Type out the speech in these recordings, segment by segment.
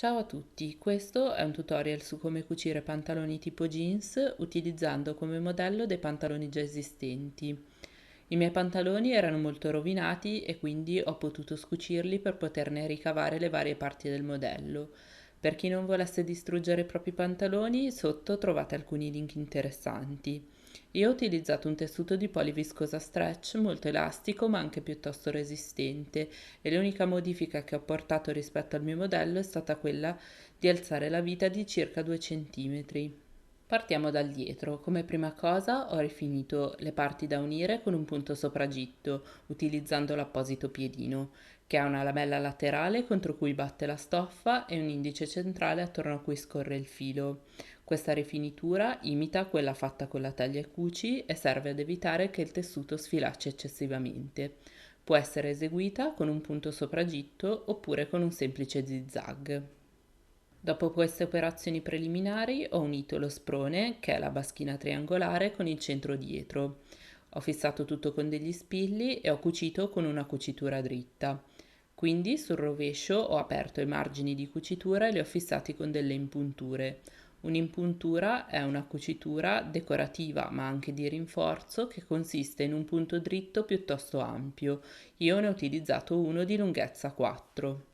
Ciao a tutti, questo è un tutorial su come cucire pantaloni tipo jeans utilizzando come modello dei pantaloni già esistenti. I miei pantaloni erano molto rovinati e quindi ho potuto scucirli per poterne ricavare le varie parti del modello. Per chi non volesse distruggere i propri pantaloni, sotto trovate alcuni link interessanti. Io ho utilizzato un tessuto di poliviscosa stretch molto elastico ma anche piuttosto resistente e l'unica modifica che ho portato rispetto al mio modello è stata quella di alzare la vita di circa 2 cm. Partiamo dal dietro. Come prima cosa ho rifinito le parti da unire con un punto sopragitto, utilizzando l'apposito piedino, che ha una lamella laterale contro cui batte la stoffa e un indice centrale attorno a cui scorre il filo. Questa rifinitura imita quella fatta con la taglia e cuci e serve ad evitare che il tessuto sfilacci eccessivamente. Può essere eseguita con un punto sopragitto oppure con un semplice zigzag. Dopo queste operazioni preliminari ho unito lo sprone, che è la baschina triangolare, con il centro dietro. Ho fissato tutto con degli spilli e ho cucito con una cucitura dritta. Quindi sul rovescio ho aperto i margini di cucitura e li ho fissati con delle impunture. Un'impuntura è una cucitura decorativa ma anche di rinforzo che consiste in un punto dritto piuttosto ampio. Io ne ho utilizzato uno di lunghezza 4.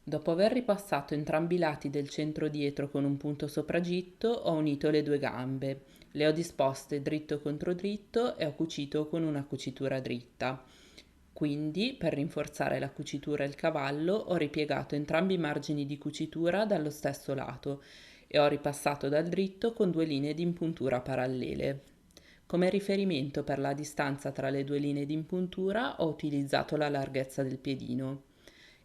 Dopo aver ripassato entrambi i lati del centro dietro con un punto sopragitto, ho unito le due gambe, le ho disposte dritto contro dritto e ho cucito con una cucitura dritta. Quindi, per rinforzare la cucitura e il cavallo, ho ripiegato entrambi i margini di cucitura dallo stesso lato e ho ripassato dal dritto con due linee di impuntura parallele. Come riferimento per la distanza tra le due linee di impuntura ho utilizzato la larghezza del piedino.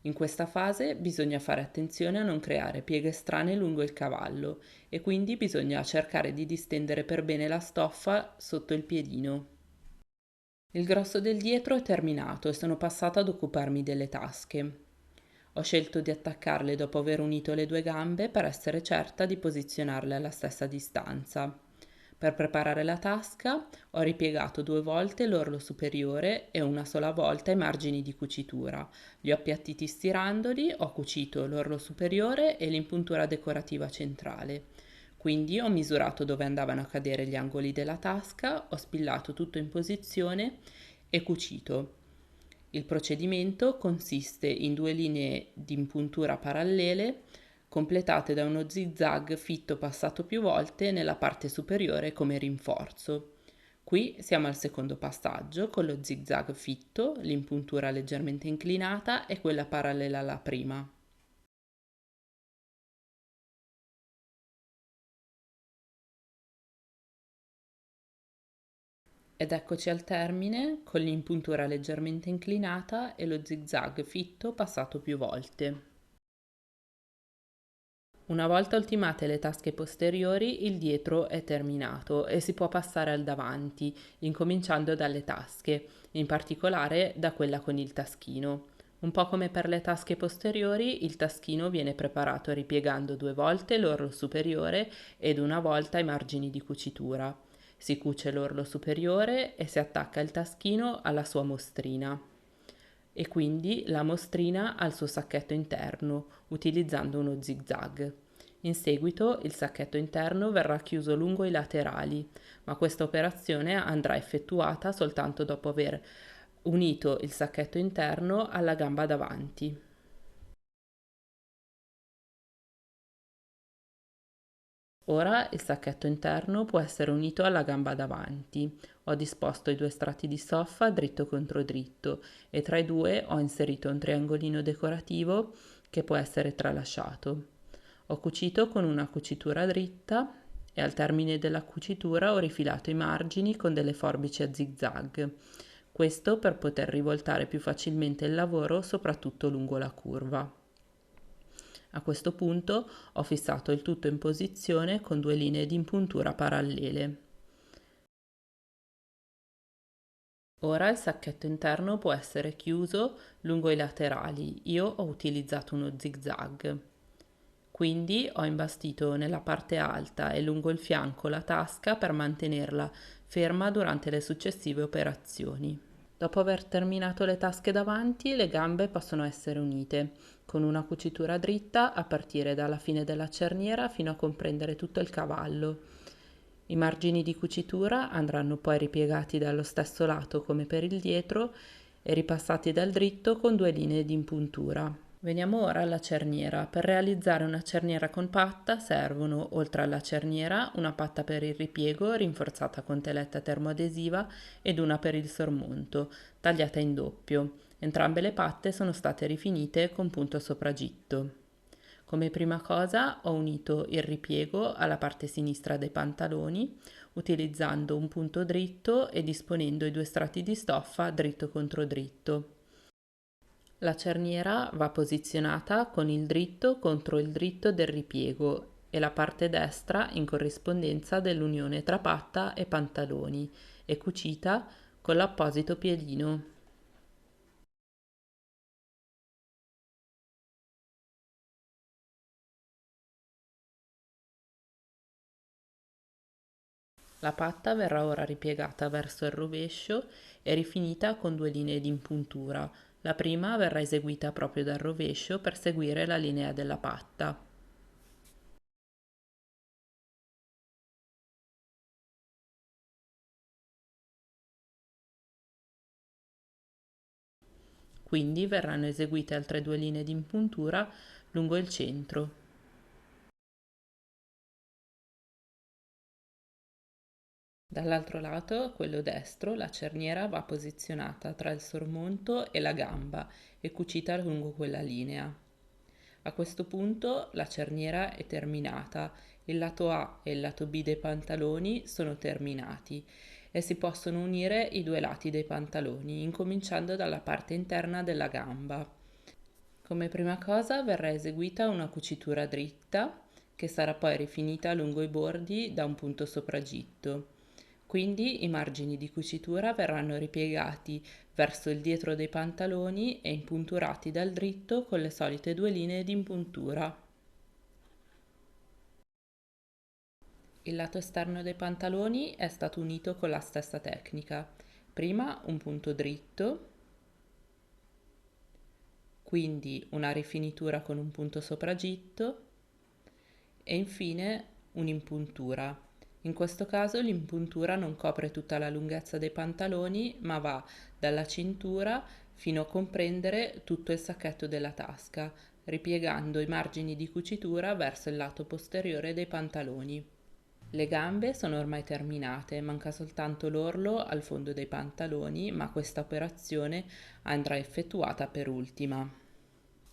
In questa fase bisogna fare attenzione a non creare pieghe strane lungo il cavallo e quindi bisogna cercare di distendere per bene la stoffa sotto il piedino. Il grosso del dietro è terminato e sono passata ad occuparmi delle tasche. Ho scelto di attaccarle dopo aver unito le due gambe per essere certa di posizionarle alla stessa distanza. Per preparare la tasca ho ripiegato 2 volte l'orlo superiore e una sola volta i margini di cucitura. Li ho appiattiti stirandoli, ho cucito l'orlo superiore e l'impuntura decorativa centrale. Quindi ho misurato dove andavano a cadere gli angoli della tasca, ho spillato tutto in posizione e cucito. Il procedimento consiste in due linee di impuntura parallele completate da uno zigzag fitto passato più volte nella parte superiore come rinforzo. Qui siamo al secondo passaggio con lo zigzag fitto, l'impuntura leggermente inclinata e quella parallela alla prima. Ed eccoci al termine con l'impuntura leggermente inclinata e lo zigzag fitto passato più volte. Una volta ultimate le tasche posteriori, il dietro è terminato e si può passare al davanti, incominciando dalle tasche, in particolare da quella con il taschino. Un po' come per le tasche posteriori, il taschino viene preparato ripiegando 2 volte l'orlo superiore ed una volta i margini di cucitura. Si cuce l'orlo superiore e si attacca il taschino alla sua mostrina e quindi la mostrina al suo sacchetto interno utilizzando uno zigzag. In seguito il sacchetto interno verrà chiuso lungo i laterali, ma questa operazione andrà effettuata soltanto dopo aver unito il sacchetto interno alla gamba davanti. Ora il sacchetto interno può essere unito alla gamba davanti. Ho disposto i due strati di stoffa dritto contro dritto e tra i due ho inserito un triangolino decorativo che può essere tralasciato. Ho cucito con una cucitura dritta e al termine della cucitura ho rifilato i margini con delle forbici a zigzag. Questo per poter rivoltare più facilmente il lavoro soprattutto lungo la curva. A questo punto ho fissato il tutto in posizione con due linee di impuntura parallele. Ora il sacchetto interno può essere chiuso lungo i laterali. Io ho utilizzato uno zigzag. Quindi ho imbastito nella parte alta e lungo il fianco la tasca per mantenerla ferma durante le successive operazioni. Dopo aver terminato le tasche davanti, le gambe possono essere unite con una cucitura dritta a partire dalla fine della cerniera fino a comprendere tutto il cavallo. I margini di cucitura andranno poi ripiegati dallo stesso lato come per il dietro e ripassati dal dritto con due linee di impuntura. Veniamo ora alla cerniera. Per realizzare una cerniera con patta servono, oltre alla cerniera, una patta per il ripiego rinforzata con teletta termoadesiva ed una per il sormonto, tagliata in doppio. Entrambe le patte sono state rifinite con punto sopragitto. Come prima cosa ho unito il ripiego alla parte sinistra dei pantaloni utilizzando un punto dritto e disponendo i due strati di stoffa dritto contro dritto. La cerniera va posizionata con il dritto contro il dritto del ripiego e la parte destra in corrispondenza dell'unione tra patta e pantaloni e cucita con l'apposito piedino. La patta verrà ora ripiegata verso il rovescio e rifinita con due linee di impuntura. La prima verrà eseguita proprio dal rovescio per seguire la linea della patta. Quindi verranno eseguite altre due linee di impuntura lungo il centro. Dall'altro lato, quello destro, la cerniera va posizionata tra il sormonto e la gamba e cucita lungo quella linea. A questo punto la cerniera è terminata, il lato A e il lato B dei pantaloni sono terminati e si possono unire i due lati dei pantaloni, incominciando dalla parte interna della gamba. Come prima cosa verrà eseguita una cucitura dritta che sarà poi rifinita lungo i bordi da un punto sopragitto. Quindi i margini di cucitura verranno ripiegati verso il dietro dei pantaloni e impunturati dal dritto con le solite due linee di impuntura. Il lato esterno dei pantaloni è stato unito con la stessa tecnica. Prima un punto dritto, quindi una rifinitura con un punto sopragitto e infine un'impuntura. In questo caso l'impuntura non copre tutta la lunghezza dei pantaloni, ma va dalla cintura fino a comprendere tutto il sacchetto della tasca, ripiegando i margini di cucitura verso il lato posteriore dei pantaloni. Le gambe sono ormai terminate, manca soltanto l'orlo al fondo dei pantaloni, ma questa operazione andrà effettuata per ultima.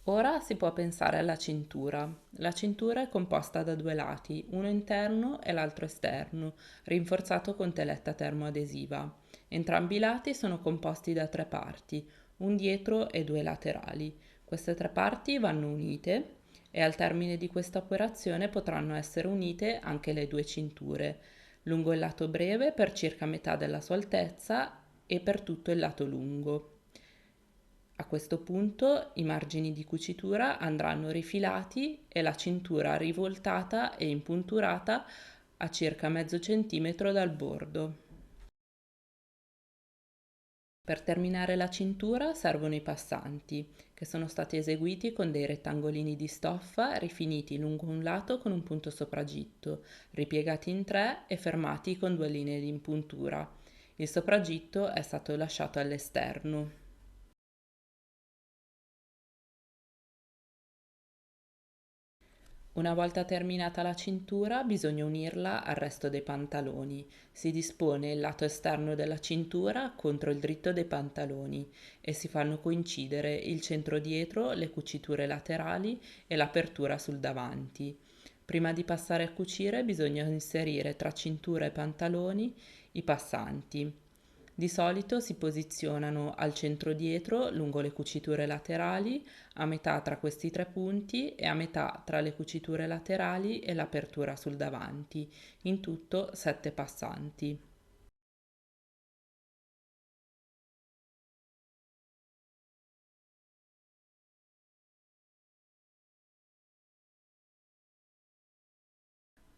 Ora si può pensare alla cintura. La cintura è composta da due lati, uno interno e l'altro esterno, rinforzato con teletta termoadesiva. Entrambi i lati sono composti da tre parti, un dietro e due laterali. Queste tre parti vanno unite e al termine di questa operazione potranno essere unite anche le due cinture, lungo il lato breve per circa metà della sua altezza e per tutto il lato lungo. A questo punto i margini di cucitura andranno rifilati e la cintura rivoltata e impunturata a circa mezzo centimetro dal bordo. Per terminare la cintura servono i passanti, che sono stati eseguiti con dei rettangolini di stoffa rifiniti lungo un lato con un punto sopragitto, ripiegati in tre e fermati con due linee di impuntura. Il sopragitto è stato lasciato all'esterno. Una volta terminata la cintura, bisogna unirla al resto dei pantaloni. Si dispone il lato esterno della cintura contro il dritto dei pantaloni e si fanno coincidere il centro dietro, le cuciture laterali e l'apertura sul davanti. Prima di passare a cucire bisogna inserire tra cintura e pantaloni i passanti. Di solito si posizionano al centro dietro lungo le cuciture laterali, a metà tra questi tre punti e a metà tra le cuciture laterali e l'apertura sul davanti, in tutto 7 passanti.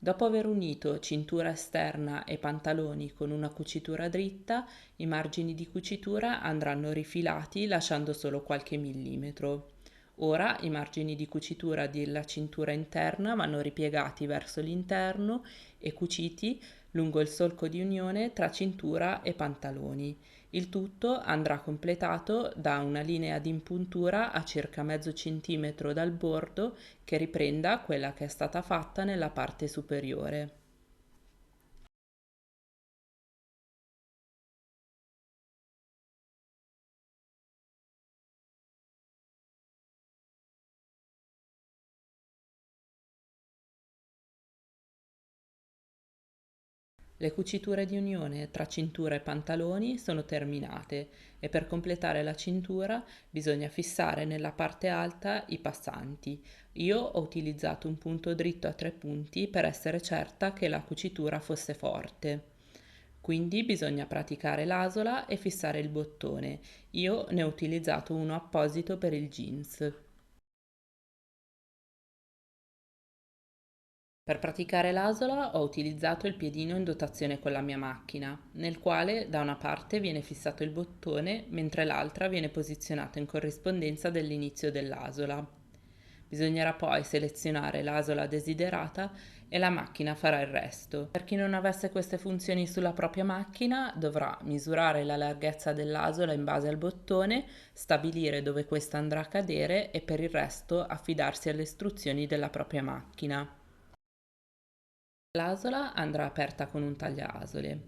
Dopo aver unito cintura esterna e pantaloni con una cucitura dritta, i margini di cucitura andranno rifilati lasciando solo qualche millimetro. Ora i margini di cucitura della cintura interna vanno ripiegati verso l'interno e cuciti lungo il solco di unione tra cintura e pantaloni. Il tutto andrà completato da una linea di impuntura a circa mezzo centimetro dal bordo che riprenda quella che è stata fatta nella parte superiore. Le cuciture di unione tra cintura e pantaloni sono terminate e per completare la cintura bisogna fissare nella parte alta i passanti. Io ho utilizzato un punto dritto a 3 punti per essere certa che la cucitura fosse forte. Quindi bisogna praticare l'asola e fissare il bottone. Io ne ho utilizzato uno apposito per il jeans. Per praticare l'asola ho utilizzato il piedino in dotazione con la mia macchina, nel quale da una parte viene fissato il bottone mentre l'altra viene posizionata in corrispondenza dell'inizio dell'asola. Bisognerà poi selezionare l'asola desiderata e la macchina farà il resto. Per chi non avesse queste funzioni sulla propria macchina, dovrà misurare la larghezza dell'asola in base al bottone, stabilire dove questa andrà a cadere e per il resto affidarsi alle istruzioni della propria macchina. L'asola andrà aperta con un tagliaasole.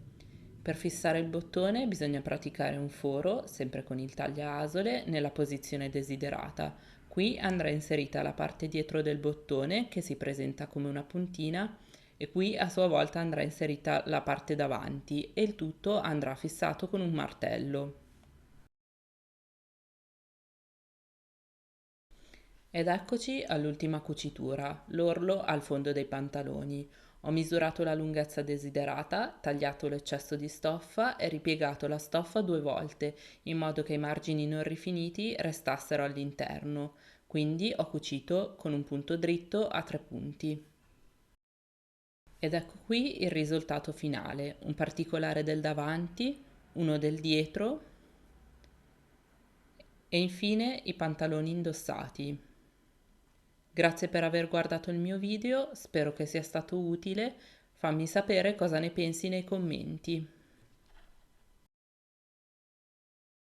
Per fissare il bottone bisogna praticare un foro, sempre con il tagliaasole, nella posizione desiderata. Qui andrà inserita la parte dietro del bottone, che si presenta come una puntina, e qui a sua volta andrà inserita la parte davanti e il tutto andrà fissato con un martello. Ed eccoci all'ultima cucitura, l'orlo al fondo dei pantaloni. Ho misurato la lunghezza desiderata, tagliato l'eccesso di stoffa e ripiegato la stoffa 2 volte, in modo che i margini non rifiniti restassero all'interno. Quindi ho cucito con un punto dritto a 3 punti. Ed ecco qui il risultato finale, un particolare del davanti, uno del dietro e infine i pantaloni indossati. Grazie per aver guardato il mio video, spero che sia stato utile. Fammi sapere cosa ne pensi nei commenti.